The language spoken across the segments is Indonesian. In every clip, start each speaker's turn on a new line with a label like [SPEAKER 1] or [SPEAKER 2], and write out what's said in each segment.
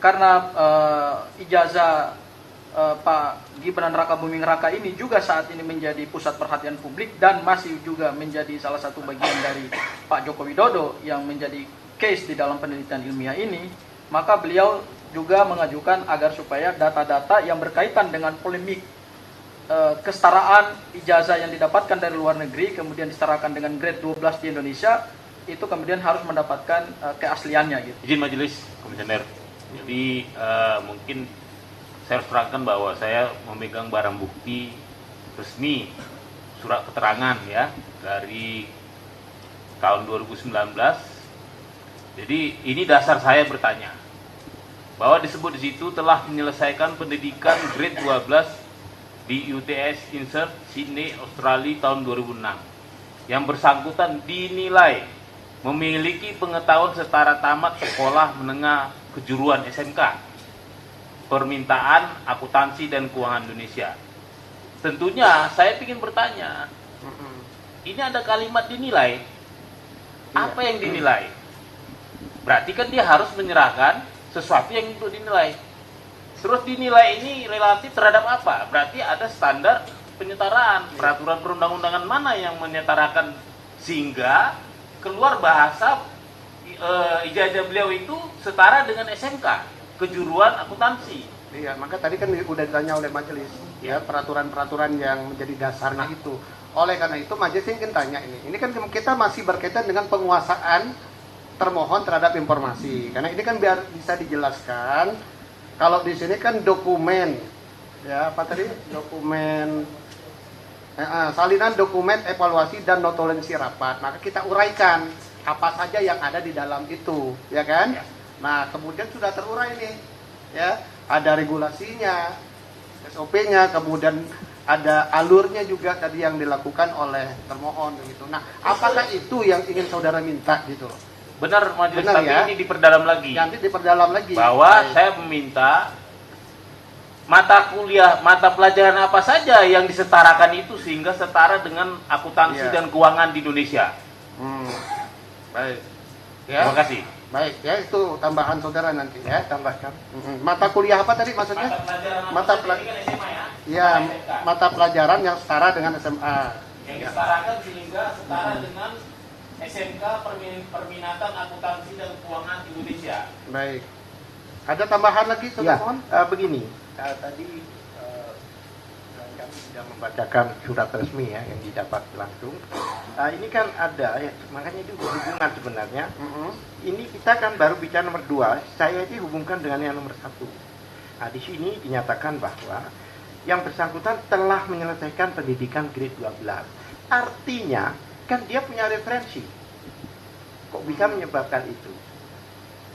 [SPEAKER 1] karena ijazah Pak Gibran Raka Buming Raka ini juga saat ini menjadi pusat perhatian publik dan masih juga menjadi salah satu bagian dari Pak Joko Widodo yang menjadi case di dalam penelitian ilmiah ini, maka beliau juga mengajukan agar supaya data-data yang berkaitan dengan polemik kesetaraan ijazah yang didapatkan dari luar negeri kemudian disetarakan dengan grade 12 di Indonesia itu kemudian harus mendapatkan keasliannya gitu.
[SPEAKER 2] Izin majelis komisioner. Jadi mungkin saya harus terangkan bahwa saya memegang barang bukti resmi surat keterangan ya dari tahun 2019. Jadi ini dasar saya bertanya bahwa disebut di situ telah menyelesaikan pendidikan grade 12 di UTS Insert Sydney Australia tahun 2006. Yang bersangkutan dinilai memiliki pengetahuan setara tamat sekolah menengah kejuruan SMK permintaan akuntansi dan keuangan Indonesia. Tentunya saya ingin bertanya, ini ada kalimat dinilai, apa yang dinilai? Berarti kan dia harus menyerahkan sesuatu yang untuk dinilai. Terus dinilai ini relatif terhadap apa? Berarti ada standar penyetaraan, peraturan perundang-undangan mana yang menyetarakan sehingga keluar bahasa ijazah beliau itu setara dengan SMK. Kejuruan akuntansi.
[SPEAKER 3] Iya, maka tadi kan udah ditanya oleh majelis ya peraturan-peraturan yang menjadi dasarnya itu. Oleh karena itu majelis ingin tanya ini kan kita masih berkaitan dengan penguasaan termohon terhadap informasi. Karena ini kan biar bisa dijelaskan. Kalau di sini kan dokumen ya apa tadi dokumen salinan dokumen evaluasi dan notulensi rapat. Maka kita uraikan apa saja yang ada di dalam itu, ya kan? Ya. Nah, kemudian sudah terurai nih, ya, ada regulasinya, SOP-nya, kemudian ada alurnya juga tadi yang dilakukan oleh termohon, gitu. Nah, apakah itu yang ingin saudara minta, gitu?
[SPEAKER 2] Benar, majelis,
[SPEAKER 3] benar,
[SPEAKER 2] tapi
[SPEAKER 3] ya?
[SPEAKER 2] ini diperdalam lagi.
[SPEAKER 3] Nanti diperdalam lagi.
[SPEAKER 2] Bahwa saya meminta mata pelajaran apa saja yang disetarakan itu sehingga setara dengan akuntansi dan keuangan di Indonesia.
[SPEAKER 3] Baik. Ya.
[SPEAKER 2] Terima kasih.
[SPEAKER 3] Baik, ya itu tambahan saudara nanti ya, tambahkan. Mata kuliah apa tadi maksudnya? Mata pelajaran SMA ya? Ya, mata pelajaran yang setara dengan SMA.
[SPEAKER 2] Yang disetarakan sehingga setara dengan SMK Perminatan Akuntansi dan Keuangan Indonesia.
[SPEAKER 3] Baik. Ada tambahan lagi saudara?
[SPEAKER 4] Ya, begini, tadi kami sudah membacakan surat resmi ya yang didapat langsung. Ini kan ada ya, makanya itu hubungan sebenarnya. Ini kita kan baru bicara nomor 2, saya ini hubungkan dengan yang nomor 1. Nah, di sini dinyatakan bahwa yang bersangkutan telah menyelesaikan pendidikan grade 12. Artinya kan dia punya referensi. Kok bisa menyebabkan itu?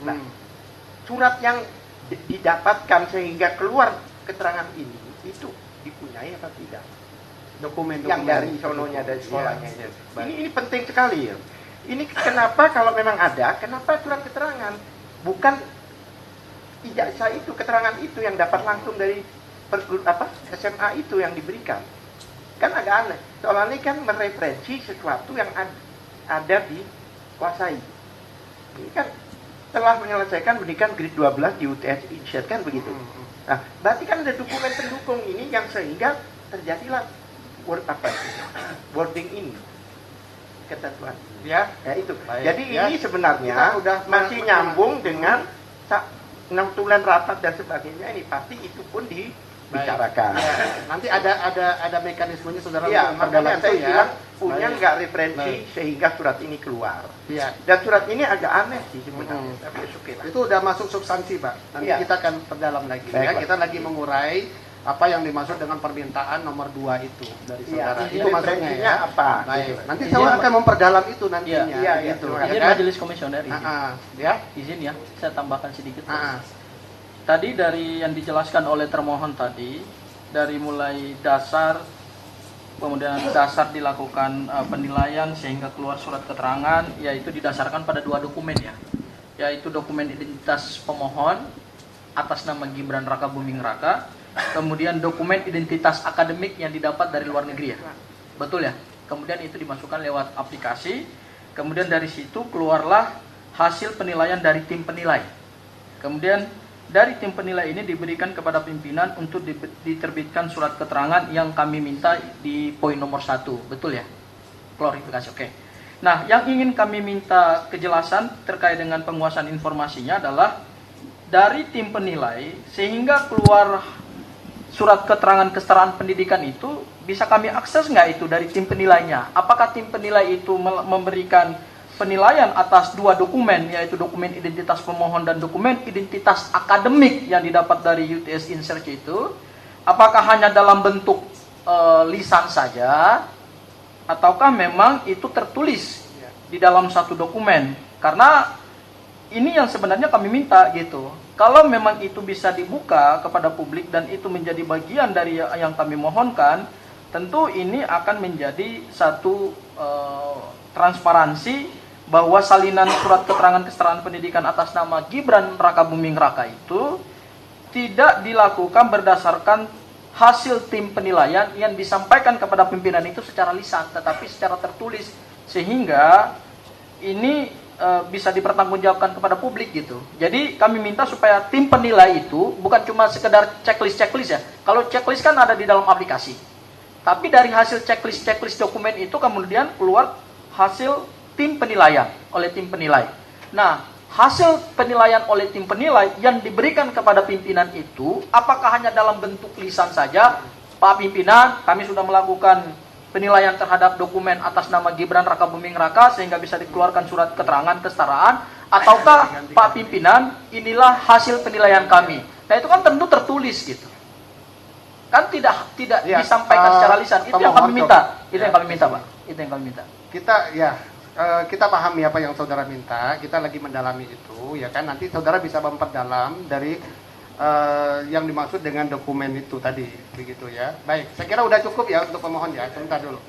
[SPEAKER 4] Nah, surat yang didapatkan sehingga keluar keterangan ini itu dipunyai atau tidak? Dokumen yang dari sononya dari sekolahnya. Ya. Ini penting sekali ya. Ini kenapa kalau memang ada, kenapa surat keterangan bukan ijazah itu, keterangan itu yang dapat langsung dari SMA itu yang diberikan? Kan agak aneh. Soalnya ini kan mereferensi sesuatu yang ada dikuasai. Ini kan telah menyelesaikan pendidikan grade 12 di UTS Insert kan begitu. Nah, berarti kan ada dokumen pendukung ini yang sehingga terjadilah wording ini ketentuan ya itu. Baik, jadi ya, ini sebenarnya udah masih nyambung dengan notulen rapat dan sebagainya, ini pasti itu pun dibicarakan.
[SPEAKER 3] Ya, nanti ada mekanismenya saudara.
[SPEAKER 4] Ya, makanya saya bilang punya
[SPEAKER 3] baik,
[SPEAKER 4] nggak referensi sehingga surat ini keluar.
[SPEAKER 3] Ya.
[SPEAKER 4] Dan surat ini agak aneh sih sebenarnya. Tapi oke lah.
[SPEAKER 3] Itu udah masuk substansi, Pak. Nanti kita akan perdalam lagi.
[SPEAKER 4] Baik,
[SPEAKER 3] ya.
[SPEAKER 4] Pak.
[SPEAKER 3] Kita lagi mengurai apa yang dimaksud dengan permintaan nomor 2 itu dari saudara.
[SPEAKER 4] Itu
[SPEAKER 3] maksudnya
[SPEAKER 4] ya apa?
[SPEAKER 3] Baik.
[SPEAKER 4] Gitu.
[SPEAKER 3] Nanti saya akan memperdalam itu nantinya.
[SPEAKER 4] Iya,
[SPEAKER 3] gitu.
[SPEAKER 1] Izin
[SPEAKER 3] kan?
[SPEAKER 1] majelis komisioner izin.
[SPEAKER 3] Ya.
[SPEAKER 1] Izin ya, saya tambahkan sedikit. Tadi dari yang dijelaskan oleh termohon tadi, dari mulai dasar, kemudian dasar dilakukan penilaian sehingga keluar surat keterangan, yaitu didasarkan pada 2 dokumen ya, yaitu dokumen identitas pemohon atas nama Gibran Raka Buming Raka, kemudian dokumen identitas akademik yang didapat dari luar negeri ya, betul ya. Kemudian itu dimasukkan lewat aplikasi, kemudian dari situ keluarlah hasil penilaian dari tim penilai. Kemudian dari tim penilai ini diberikan kepada pimpinan untuk diterbitkan surat keterangan yang kami minta di poin nomor 1. Betul ya? Klarifikasi, oke. Nah, yang ingin kami minta kejelasan terkait dengan penguasaan informasinya adalah dari tim penilai sehingga keluar surat keterangan kesetaraan pendidikan itu bisa kami akses nggak itu dari tim penilainya? Apakah tim penilai itu memberikan penilaian atas 2 dokumen, yaitu dokumen identitas pemohon dan dokumen identitas akademik yang didapat dari UTS InSearch itu? Apakah hanya dalam bentuk lisan saja, ataukah memang itu tertulis di dalam satu dokumen? Karena ini yang sebenarnya kami minta gitu. Kalau memang itu bisa dibuka kepada publik dan itu menjadi bagian dari yang kami mohonkan, tentu ini akan menjadi satu transparansi bahwa salinan surat keterangan kesetaraan pendidikan atas nama Gibran Rakabuming Raka itu tidak dilakukan berdasarkan hasil tim penilaian yang disampaikan kepada pimpinan itu secara lisan, tetapi secara tertulis, sehingga ini bisa dipertanggungjawabkan kepada publik gitu. Jadi kami minta supaya tim penilai itu bukan cuma sekedar checklist ya. Kalau checklist kan ada di dalam aplikasi. Tapi dari hasil checklist dokumen itu kemudian keluar hasil tim penilaian oleh tim penilai. Nah, hasil penilaian oleh tim penilai yang diberikan kepada pimpinan itu apakah hanya dalam bentuk lisan saja? Pak Pimpinan, kami sudah melakukan penilaian terhadap dokumen atas nama Gibran Rakabuming Raka sehingga bisa dikeluarkan surat keterangan kesetaraan, ataukah Pak Pimpinan, inilah hasil penilaian kami. Nah, itu kan tentu tertulis gitu. Kan tidak
[SPEAKER 3] ya,
[SPEAKER 1] disampaikan secara lisan. Itu yang kami minta. Itu
[SPEAKER 3] ya,
[SPEAKER 1] yang kami minta, Pak. Itu yang kami minta.
[SPEAKER 3] Kita pahami apa yang saudara minta, kita lagi mendalami itu, ya kan, nanti saudara bisa memperdalam dari yang dimaksud dengan dokumen itu tadi, begitu ya. Baik, saya kira udah cukup ya untuk pemohon ya, sebentar dulu.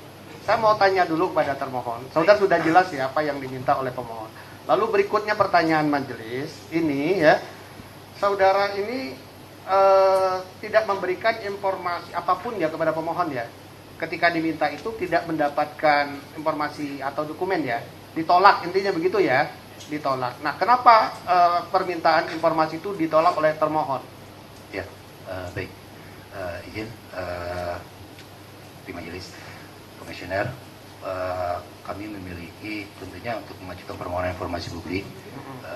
[SPEAKER 3] Saya mau tanya dulu kepada termohon, saudara sudah jelas ya apa yang diminta oleh pemohon. Lalu berikutnya pertanyaan majelis, ini ya, saudara ini tidak memberikan informasi apapun ya kepada pemohon ya. Ketika diminta itu tidak mendapatkan informasi atau dokumen ya, ditolak, intinya begitu ya, ditolak. Nah, kenapa permintaan informasi itu ditolak oleh termohon?
[SPEAKER 5] Ya, baik, izin di majelis komisioner, kami memiliki tentunya untuk mengajukan permohonan informasi publik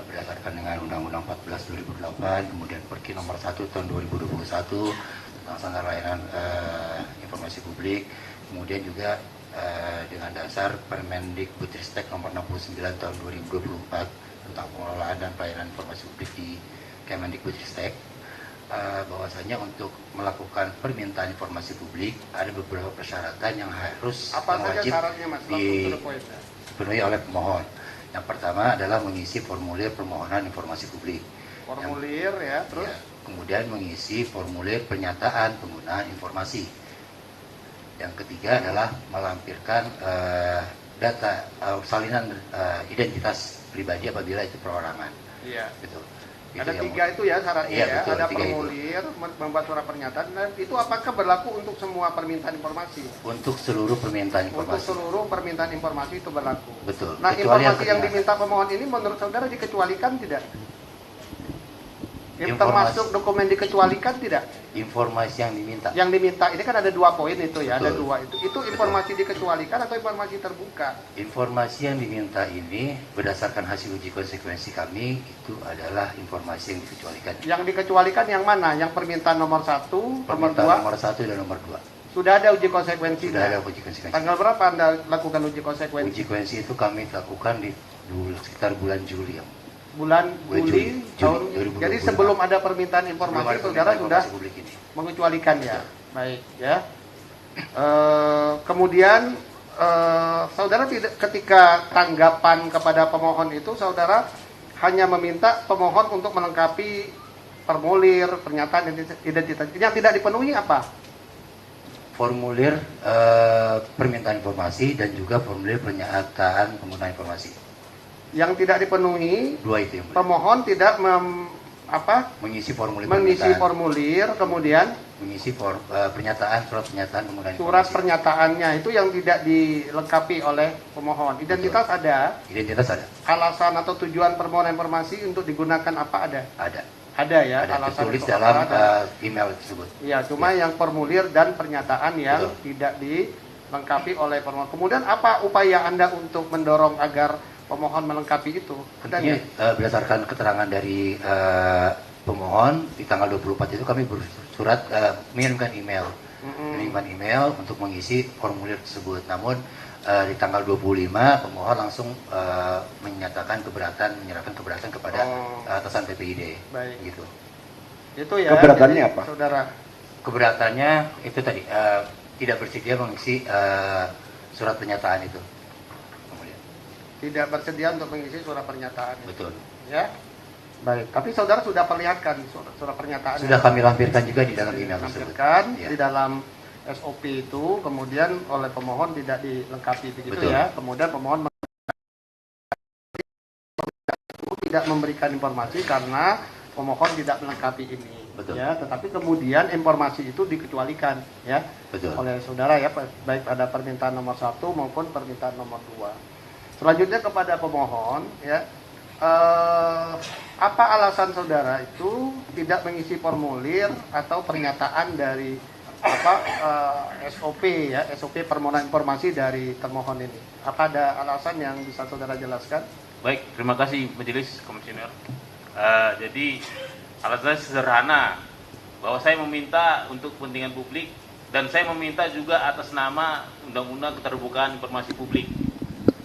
[SPEAKER 5] berdasarkan dengan Undang-Undang 14/2008, kemudian Perki nomor 1 tahun 2021 tentang standar layanan informasi publik, kemudian juga dengan dasar Permendikbudristek nomor 69 tahun 2024 tentang pengelolaan dan pelayanan informasi publik di Kemendikbudristek, bahwasanya untuk melakukan permintaan informasi publik ada beberapa persyaratan yang harus wajib dipenuhi oleh pemohon. Yang pertama adalah mengisi formulir permohonan informasi publik.
[SPEAKER 3] Formulir ya, terus? Ya,
[SPEAKER 5] kemudian mengisi formulir pernyataan penggunaan informasi. Yang ketiga adalah melampirkan data salinan identitas pribadi apabila itu perorangan.
[SPEAKER 3] Iya.
[SPEAKER 5] Gitu.
[SPEAKER 3] Ada 3 itu ya syaratnya ya.
[SPEAKER 5] Betul,
[SPEAKER 3] ada formulir, membuat surat pernyataan, dan itu apakah berlaku untuk semua permintaan informasi?
[SPEAKER 5] Untuk seluruh permintaan informasi.
[SPEAKER 3] Untuk seluruh permintaan informasi itu berlaku.
[SPEAKER 5] Betul.
[SPEAKER 3] Nah, informasi yang diminta pemohon ini menurut saudara dikecualikan tidak? Termasuk dokumen dikecualikan tidak?
[SPEAKER 5] Informasi yang diminta.
[SPEAKER 3] Yang diminta ini kan ada 2 poin itu ya,
[SPEAKER 5] Betul.
[SPEAKER 3] ada 2 itu. Itu informasi dikecualikan atau informasi terbuka?
[SPEAKER 5] Informasi yang diminta ini berdasarkan hasil uji konsekuensi kami itu adalah informasi yang dikecualikan.
[SPEAKER 3] Yang dikecualikan yang mana? Yang permintaan nomor 1,
[SPEAKER 5] permintaan nomor 1 dan nomor 2.
[SPEAKER 3] Sudah ada uji konsekuensi?
[SPEAKER 5] Sudah ada uji konsekuensi.
[SPEAKER 3] Tanggal berapa Anda lakukan uji konsekuensi?
[SPEAKER 5] Uji konsekuensi itu kami lakukan di sekitar bulan Juli ya.
[SPEAKER 3] Bulan Juli tahun 2020. Jadi sebelum ada permintaan informasi, saudara sudah mengecualikan ya. Baik ya. Kemudian saudara tidak, ketika tanggapan kepada pemohon itu, saudara hanya meminta pemohon untuk melengkapi formulir pernyataan identitas. Yang tidak dipenuhi apa?
[SPEAKER 5] Formulir permintaan informasi dan juga formulir pernyataan penggunaan informasi.
[SPEAKER 3] Yang tidak dipenuhi,
[SPEAKER 5] 2 itu yang
[SPEAKER 3] pemohon tidak
[SPEAKER 5] mengisi formulir
[SPEAKER 3] kemudian
[SPEAKER 5] mengisi pernyataan surat pernyataan penggunaan
[SPEAKER 3] surat
[SPEAKER 5] informasi.
[SPEAKER 3] Pernyataannya itu yang tidak dilengkapi oleh pemohon. Identitas
[SPEAKER 5] Betul.
[SPEAKER 3] ada.
[SPEAKER 5] Identitas ada.
[SPEAKER 3] Alasan atau tujuan permohonan informasi untuk digunakan apa ada?
[SPEAKER 5] Ada.
[SPEAKER 3] Ada ya
[SPEAKER 5] Ada
[SPEAKER 3] alasan
[SPEAKER 5] tertulis
[SPEAKER 3] untuk
[SPEAKER 5] dalam
[SPEAKER 3] ada.
[SPEAKER 5] email tersebut.
[SPEAKER 3] Ya, cuma yang formulir dan pernyataan yang
[SPEAKER 5] Betul.
[SPEAKER 3] tidak dilengkapi oleh pemohon. Kemudian apa upaya Anda untuk mendorong agar pemohon melengkapi itu?
[SPEAKER 5] Tentunya berdasarkan keterangan dari pemohon di tanggal 24 itu kami bersurat mengirimkan email. Mengirimkan email untuk mengisi formulir tersebut. Namun di tanggal 25 pemohon langsung menyatakan keberatan, menyerahkan keberatan kepada atasan PPID.
[SPEAKER 3] Baik.
[SPEAKER 5] Gitu.
[SPEAKER 3] Itu ya.
[SPEAKER 4] Keberatannya
[SPEAKER 3] jadi,
[SPEAKER 4] apa?
[SPEAKER 3] Saudara.
[SPEAKER 5] Keberatannya itu tadi tidak bersedia mengisi surat pernyataan itu. Kemudian.
[SPEAKER 3] Tidak bersedia untuk mengisi surat pernyataan.
[SPEAKER 5] Betul.
[SPEAKER 3] Ya. Baik, tapi saudara sudah perlihatkan surat pernyataan.
[SPEAKER 5] Sudah kami lampirkan juga di dalam email tersebut.
[SPEAKER 3] Lampirkan
[SPEAKER 5] Ya.
[SPEAKER 3] di dalam SOP itu, kemudian oleh pemohon tidak dilengkapi begitu
[SPEAKER 5] Betul.
[SPEAKER 3] ya. Kemudian pemohon tidak memberikan informasi karena pemohon tidak melengkapi ini.
[SPEAKER 5] Betul.
[SPEAKER 3] Ya, tetapi kemudian informasi itu dikecualikan ya
[SPEAKER 5] Betul.
[SPEAKER 3] oleh saudara ya, baik pada permintaan nomor 1 maupun permintaan nomor 2. Selanjutnya kepada pemohon ya, apa alasan saudara itu tidak mengisi formulir atau pernyataan dari SOP ya, SOP permohonan informasi dari termohon ini? Apa ada alasan yang bisa saudara jelaskan?
[SPEAKER 2] Baik, terima kasih Majelis Komisioner. Jadi alasannya sederhana, bahwa saya meminta untuk kepentingan publik dan saya meminta juga atas nama Undang-Undang Keterbukaan Informasi Publik.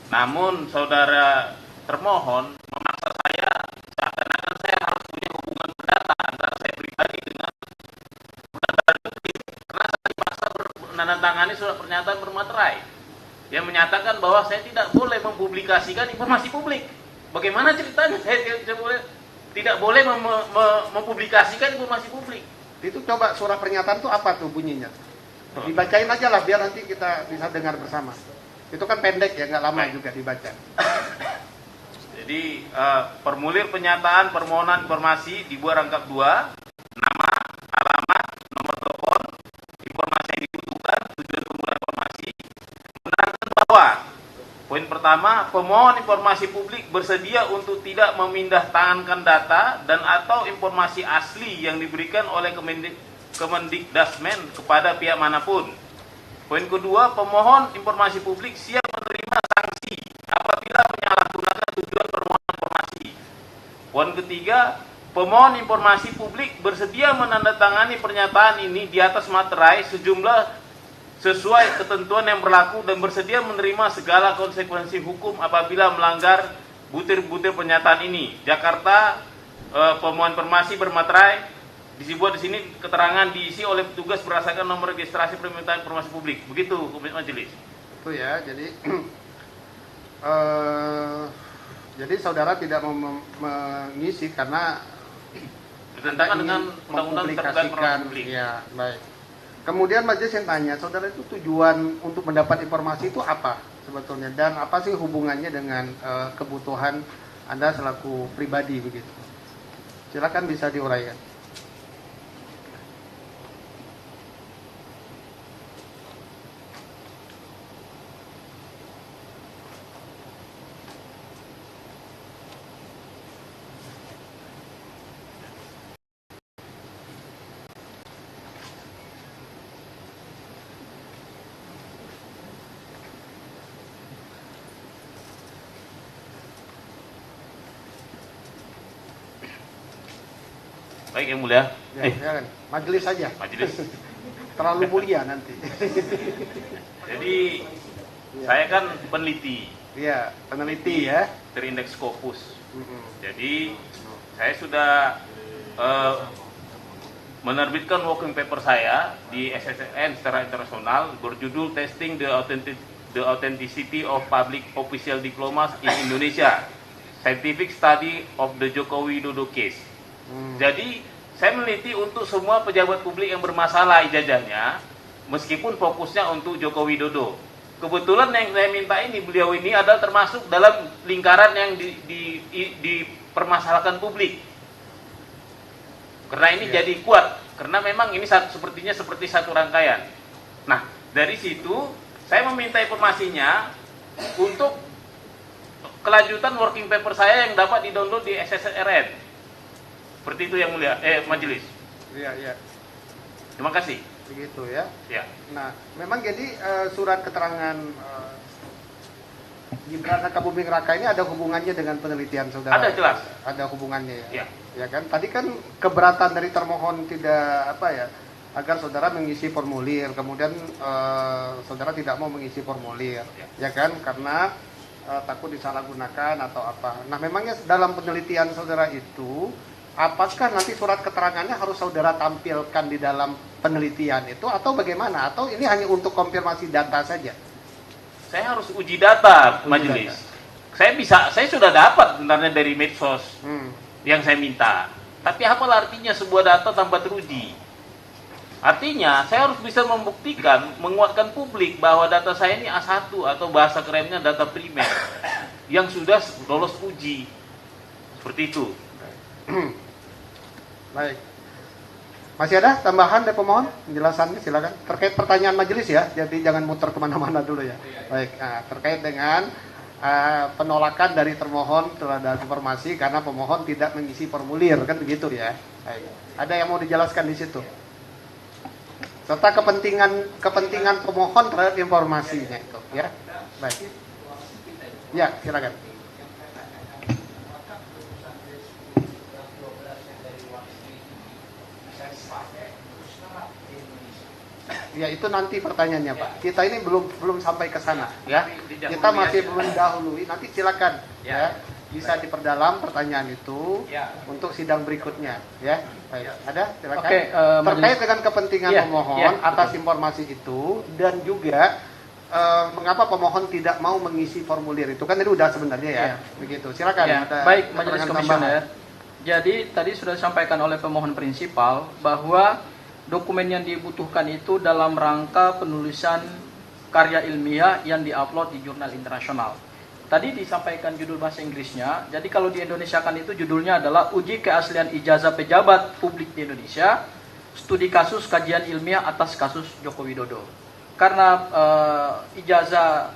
[SPEAKER 2] Namun saudara termohon memaksa saya seakan-akan saya harus punya hubungan perdata antara saya pribadi dengan publik, karena saya dipaksa menandatangani surat pernyataan bermaterai yang menyatakan bahwa saya tidak boleh mempublikasikan informasi publik. Bagaimana ceritanya saya tidak boleh mempublikasikan informasi publik?
[SPEAKER 3] Itu coba surat pernyataan itu apa tuh bunyinya? Dibacain aja lah biar nanti kita bisa dengar bersama. Itu kan pendek ya, nggak lama juga dibaca.
[SPEAKER 2] Jadi formulir pernyataan permohonan informasi dibuat rangkap 2, nama, alamat, nomor telepon, informasi yang dibutuhkan, tujuan pengumpulan informasi. Menerangkan bahwa poin pertama, pemohon informasi publik bersedia untuk tidak memindahtangankan data dan atau informasi asli yang diberikan oleh Kemendikdasmen kepada pihak manapun. Poin kedua, pemohon informasi publik siap menerima sanksi apabila menyalahgunakan tujuan permohonan informasi. Poin ketiga, pemohon informasi publik bersedia menandatangani pernyataan ini di atas materai sejumlah sesuai ketentuan yang berlaku dan bersedia menerima segala konsekuensi hukum apabila melanggar butir-butir pernyataan ini. Jakarta, pemohon informasi bermaterai dibuat di sini keterangan diisi oleh petugas berdasarkan nomor registrasi permintaan informasi publik. Begitu Majelis.
[SPEAKER 3] Itu ya, jadi jadi saudara tidak mengisi karena
[SPEAKER 2] Bertentangan dengan Undang-Undang Keterbukaan Informasi
[SPEAKER 3] mempublikasikan.
[SPEAKER 2] Publik.
[SPEAKER 3] Ya, baik. Kemudian majelis yang tanya, saudara itu tujuan untuk mendapat informasi itu apa sebetulnya, dan apa sih hubungannya dengan kebutuhan Anda selaku pribadi begitu? Silakan bisa diuraikan.
[SPEAKER 2] Baik, Yang Mulia.
[SPEAKER 3] Ya, silakan. Majelis saja.
[SPEAKER 2] Majelis.
[SPEAKER 3] Terlalu mulia nanti.
[SPEAKER 2] Jadi saya kan peneliti
[SPEAKER 3] Iya, peneliti ya.
[SPEAKER 2] terindeks Scopus.
[SPEAKER 3] Mm-mm.
[SPEAKER 2] Jadi saya sudah menerbitkan working paper saya di SSN secara internasional berjudul Testing the Authenticity of Public Official Diplomas in Indonesia, Scientific Study of the Jokowi Dodo Case. Jadi saya meneliti untuk semua pejabat publik yang bermasalah ijazahnya, meskipun fokusnya untuk Joko Widodo. Kebetulan yang saya minta ini, beliau ini adalah termasuk dalam lingkaran yang dipermasalahkan publik. Karena ini jadi kuat, karena memang ini sepertinya seperti satu rangkaian. Nah, dari situ saya meminta informasinya untuk kelanjutan working paper saya yang dapat di-download di SSRN. Seperti itu yang mulia, majelis.
[SPEAKER 3] Iya, iya.
[SPEAKER 2] Terima kasih.
[SPEAKER 3] Begitu ya.
[SPEAKER 2] Ya.
[SPEAKER 3] Nah, memang jadi surat keterangan Gibran Rakabuming Raka ini ada hubungannya dengan penelitian saudara?
[SPEAKER 2] Ada, jelas.
[SPEAKER 3] Ada hubungannya ya?
[SPEAKER 2] Ya.
[SPEAKER 3] Ya kan? Tadi kan keberatan dari termohon tidak agar saudara mengisi formulir, kemudian saudara tidak mau mengisi formulir, ya kan? Karena takut disalahgunakan atau apa. Nah, memangnya dalam penelitian saudara itu, apakah nanti surat keterangannya harus saudara tampilkan di dalam penelitian itu atau bagaimana? Atau ini hanya untuk konfirmasi data saja?
[SPEAKER 2] Saya harus uji data, majelis. Saya sudah dapat sebenarnya dari medsos yang saya minta. Tapi apa artinya sebuah data tanpa teruji? Artinya saya harus bisa membuktikan, menguatkan publik bahwa data saya ini A1 atau bahasa kerennya data primer yang sudah lolos uji. Seperti itu.
[SPEAKER 3] Baik. Masih ada tambahan dari pemohon? Penjelasannya silakan. Terkait pertanyaan majelis ya, jadi jangan muter kemana-mana dulu ya. Baik, terkait dengan penolakan dari termohon terhadap informasi karena pemohon tidak mengisi formulir, kan begitu ya. Baik. Ada yang mau dijelaskan di situ? Serta kepentingan pemohon terhadap informasinya itu, ya. Baik. Ya, silakan. Ya, itu nanti pertanyaannya, Pak. Kita ini belum sampai ke sana, ya. Kita masih mendahului. Nanti silakan, ya. Bisa diperdalam pertanyaan itu untuk sidang berikutnya, ya. Baik. Ada? Silakan.
[SPEAKER 1] Oke,
[SPEAKER 3] terkait dengan kepentingan pemohon atas informasi itu dan juga mengapa pemohon tidak mau mengisi formulir itu, kan tadi udah sebenarnya ya. Begitu. Silakan. Ada
[SPEAKER 1] baik, Majelis
[SPEAKER 3] keterangan
[SPEAKER 1] Komisioner. Jadi tadi sudah disampaikan oleh pemohon prinsipal bahwa dokumen yang dibutuhkan itu dalam rangka penulisan karya ilmiah yang diupload di jurnal internasional. Tadi disampaikan judul bahasa Inggrisnya, jadi kalau di Indonesia kan itu judulnya adalah Uji Keaslian Ijazah Pejabat Publik di Indonesia, Studi Kasus Kajian Ilmiah atas Kasus Joko Widodo. Karena ijazah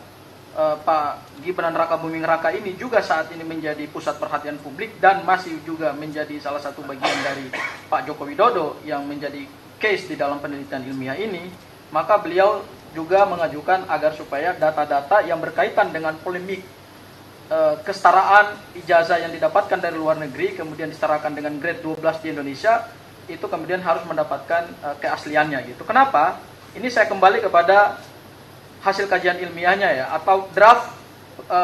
[SPEAKER 1] Pak Gibran Rakabuming Raka ini juga saat ini menjadi pusat perhatian publik dan masih juga menjadi salah satu bagian dari Pak Joko Widodo yang menjadi case di dalam penelitian ilmiah ini, maka beliau juga mengajukan agar supaya data-data yang berkaitan dengan polemik kesetaraan ijazah yang didapatkan dari luar negeri kemudian disetarakan dengan grade 12 di Indonesia itu kemudian harus mendapatkan keasliannya gitu. Kenapa? Ini saya kembali kepada hasil kajian ilmiahnya ya atau draft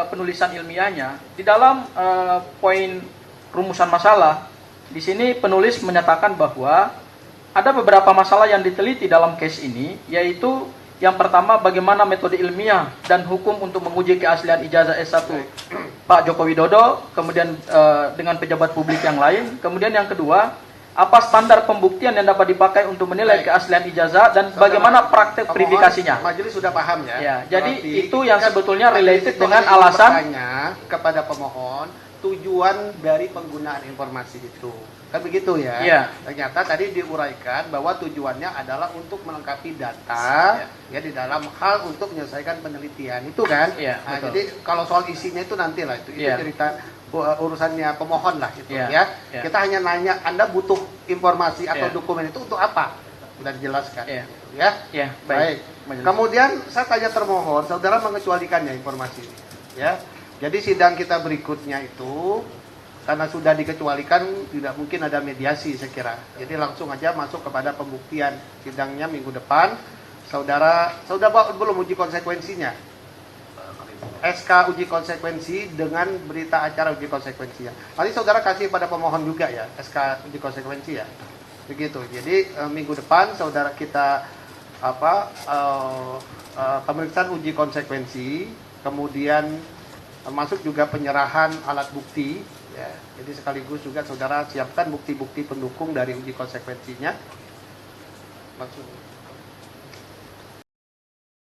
[SPEAKER 1] penulisan ilmiahnya di dalam poin rumusan masalah. Di sini penulis menyatakan bahwa ada beberapa masalah yang diteliti dalam case ini, yaitu yang pertama bagaimana metode ilmiah dan hukum untuk menguji keaslian ijazah S1 Pak Joko Widodo, kemudian dengan pejabat publik yang lain. Kemudian yang kedua, apa standar pembuktian yang dapat dipakai untuk menilai keaslian ijazah dan bagaimana praktek verifikasinya.
[SPEAKER 3] Majelis sudah paham ya.
[SPEAKER 1] Ya, jadi
[SPEAKER 3] berarti
[SPEAKER 1] itu yang sebetulnya related
[SPEAKER 3] itu
[SPEAKER 1] dengan
[SPEAKER 3] hanya
[SPEAKER 1] alasan
[SPEAKER 3] bertanya kepada pemohon tujuan dari penggunaan informasi itu. Kan begitu ya.
[SPEAKER 1] Iya.
[SPEAKER 3] Ternyata tadi diuraikan bahwa tujuannya adalah untuk melengkapi data ya di dalam hal untuk menyelesaikan penelitian itu kan.
[SPEAKER 1] Iya,
[SPEAKER 3] Nah,
[SPEAKER 1] betul.
[SPEAKER 3] jadi kalau soal isinya itu nantilah itu
[SPEAKER 1] Iya.
[SPEAKER 3] cerita urusannya pemohon lah itu
[SPEAKER 1] Iya.
[SPEAKER 3] ya.
[SPEAKER 1] Iya.
[SPEAKER 3] Kita hanya nanya Anda butuh informasi atau
[SPEAKER 1] Iya.
[SPEAKER 3] dokumen itu untuk apa? Sudah dijelaskan.
[SPEAKER 1] Iya.
[SPEAKER 3] Ya.
[SPEAKER 1] ya
[SPEAKER 3] Baik.
[SPEAKER 1] Majelis.
[SPEAKER 3] Kemudian saya tanya termohon, saudara mengecualikannya informasi ini. Ya. Jadi sidang kita berikutnya itu karena sudah dikecualikan tidak mungkin ada mediasi saya kira. Jadi langsung aja masuk kepada pembuktian. Sidangnya minggu depan. Saudara belum uji konsekuensinya. SK uji konsekuensi dengan berita acara uji konsekuensinya. Nanti saudara kasih pada pemohon juga ya SK uji konsekuensi ya. Begitu. Jadi minggu depan saudara kita pemeriksaan uji konsekuensi, kemudian termasuk juga penyerahan alat bukti ya. Jadi sekaligus juga saudara siapkan bukti-bukti pendukung dari uji konsekuensinya. Maksud